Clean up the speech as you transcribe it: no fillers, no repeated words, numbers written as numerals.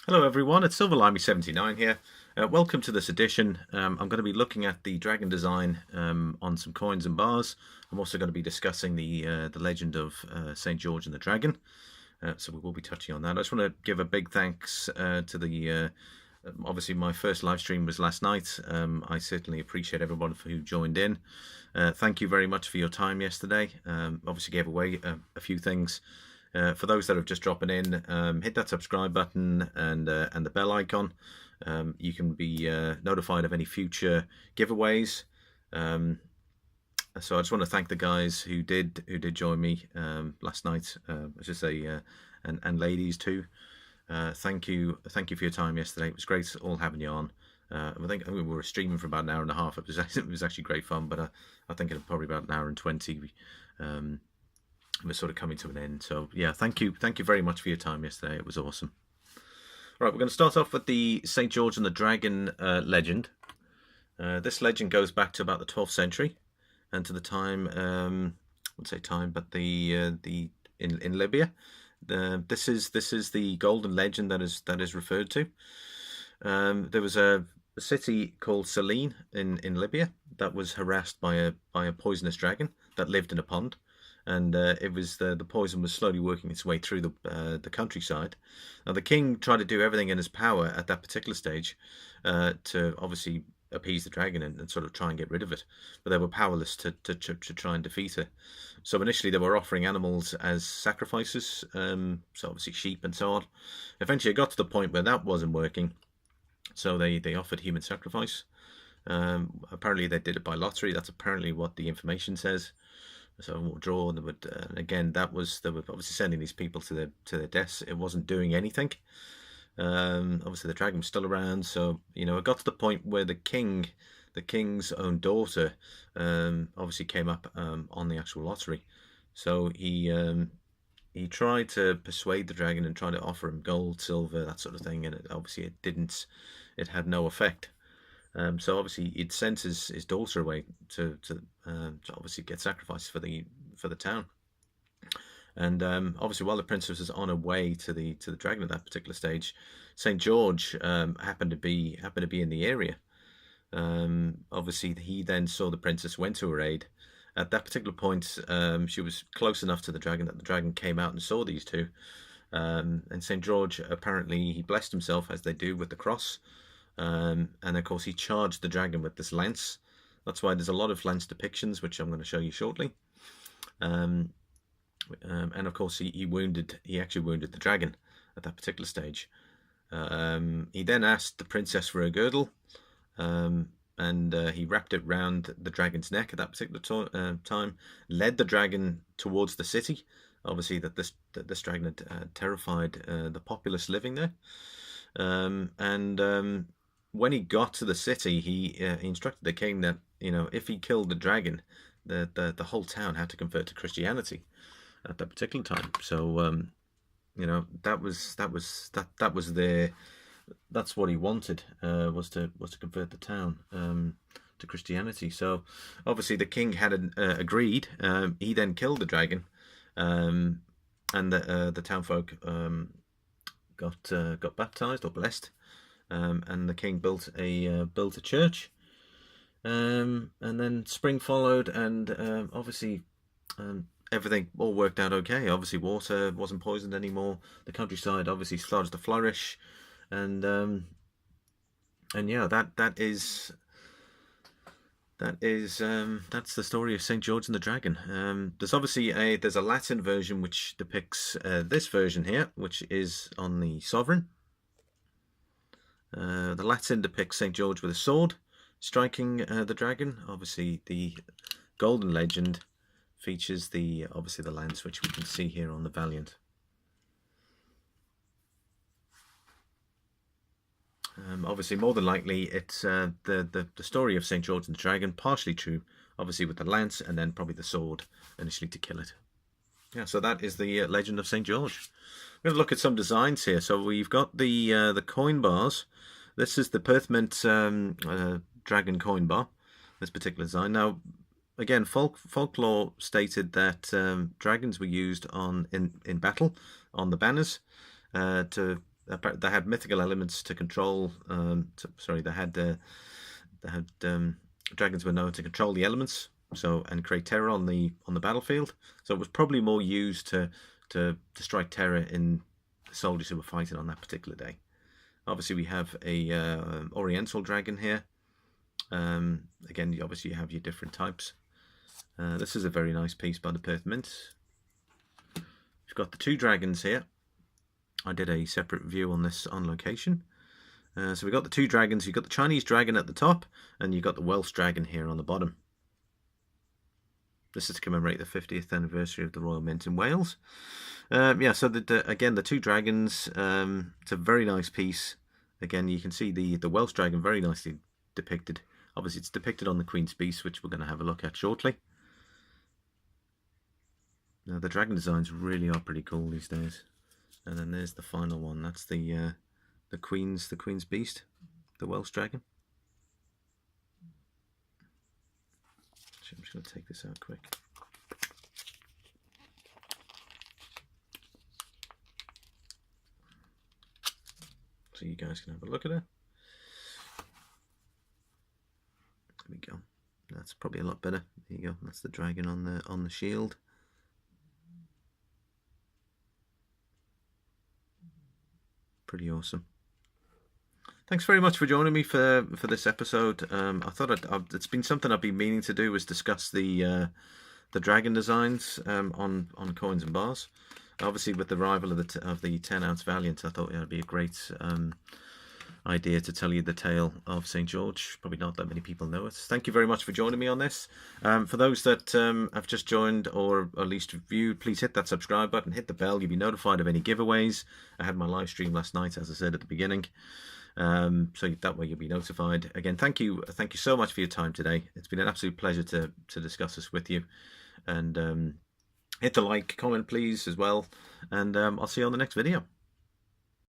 Hello everyone, it's SilverLimey79 here. Welcome to this edition. I'm going to be looking at the dragon design on some coins and bars. I'm also going to be discussing the legend of St. George and the Dragon. So we will be touching on that. I just want to give a big thanks to the obviously my first live stream was last night. I certainly appreciate everyone who joined in. Thank you very much for your time yesterday. Obviously gave away a few things. For those that are just dropping in, hit that subscribe button and the bell icon. You can be notified of any future giveaways. So I just want to thank the guys who did join me last night. I should say, and ladies too. Thank you for your time yesterday. It was great all having you on. I think we were streaming for about an hour and a half. It was actually great fun, but I think it was probably about an hour and 20. We're sort of coming to an end. So yeah, thank you very much for your time yesterday. It was awesome. All right, we're going to start off with the St. George and the Dragon legend. This legend goes back to about the 12th century and to the time, I wouldn't say time, but in Libya. This is the golden legend that is referred to. There was a city called Selene in Libya that was harassed by a poisonous dragon that lived in a pond. And it was the poison was slowly working its way through the countryside. Now the king tried to do everything in his power at that particular stage to obviously appease the dragon and sort of try and get rid of it, but they were powerless to try and defeat it. So initially they were offering animals as sacrifices, so obviously sheep and so on. Eventually it got to the point where that wasn't working, so they offered human sacrifice. Apparently they did it by lottery. That's apparently what the information says. So we'll draw, and they would again. They were obviously sending these people to their deaths. It wasn't doing anything. Obviously the dragon was still around, so it got to the point where the king's own daughter, obviously came up on the actual lottery. So he tried to persuade the dragon and try to offer him gold, silver, that sort of thing, and obviously it didn't. It had no effect. So obviously he'd sent his daughter away to obviously get sacrifices for the town. And obviously while the princess was on her way to the dragon at that particular stage, St. George happened to be in the area. Obviously he then saw the princess, went to her aid. At that particular point, she was close enough to the dragon that the dragon came out and saw these two. And St. George, apparently he blessed himself, as they do, with the cross. And of course he charged the dragon with this lance. That's why there's a lot of lance depictions, which I'm going to show you shortly. And of course he actually wounded the dragon at that particular stage. He then asked the princess for a girdle, and he wrapped it round the dragon's neck at that particular time, led the dragon towards the city. Obviously that this dragon had terrified the populace living there. When he got to the city, he instructed the king that if he killed the dragon, the whole town had to convert to Christianity at that particular time. So that's what he wanted, was to convert the town to Christianity. So obviously the king had agreed. He then killed the dragon, and the townfolk got baptized or blessed. And the king built a church, and then spring followed, and obviously everything all worked out okay. Obviously water wasn't poisoned anymore. The countryside obviously started to flourish, and yeah, that's the story of St. George and the Dragon. There's obviously a Latin version which depicts this version here, which is on the sovereign. The Latin depicts St. George with a sword striking the dragon. Obviously the golden legend features obviously the lance, which we can see here on the Valiant. Obviously more than likely it's the story of St. George and the Dragon, partially true, obviously with the lance, and then probably the sword initially to kill it. Yeah, so that is the legend of St. George. We're going to look at some designs here. So we've got the coin bars. This is the Perth Mint dragon coin bar, this particular design. Now, again, folklore stated that dragons were used in battle on the banners to they had mythical elements to control. Sorry, they had dragons were known to control the elements, so and create terror on the battlefield. So it was probably more used to strike terror in the soldiers who were fighting on that particular day. Obviously, we have a Oriental Dragon here. Again, obviously you have your different types. This is a very nice piece by the Perth Mint. We've got the 2 dragons here. I did a separate review on this on location. So we've got the 2 dragons. You've got the Chinese dragon at the top, and you've got the Welsh dragon here on the bottom. This is to commemorate the 50th anniversary of the Royal Mint in Wales. Yeah, so again, the 2 dragons, it's a very nice piece. Again, you can see the Welsh dragon very nicely depicted. Obviously, it's depicted on the Queen's Beast, which we're going to have a look at shortly. Now, the dragon designs really are pretty cool these days. And then there's the final one. That's the Queen's Beast, the Welsh dragon. I'm just going to take this out quick. So you guys can have a look at it. There we go. That's probably a lot better. There you go. That's the dragon on the shield. Pretty awesome. Thanks very much for joining me for this episode. I thought it's been something I've been meaning to do, was discuss the dragon designs on coins and bars. Obviously, with the arrival of the 10-ounce Valiant, I thought it would be a great idea to tell you the tale of St. George. Probably not that many people know it. Thank you very much for joining me on this. For those that have just joined or at least viewed, please hit that subscribe button, hit the bell. You'll be notified of any giveaways. I had my live stream last night, as I said at the beginning. So that way you'll be notified. Again, thank you so much for your time today. It's been an absolute pleasure to discuss this with you. And hit the like, comment please as well. And I'll see you on the next video.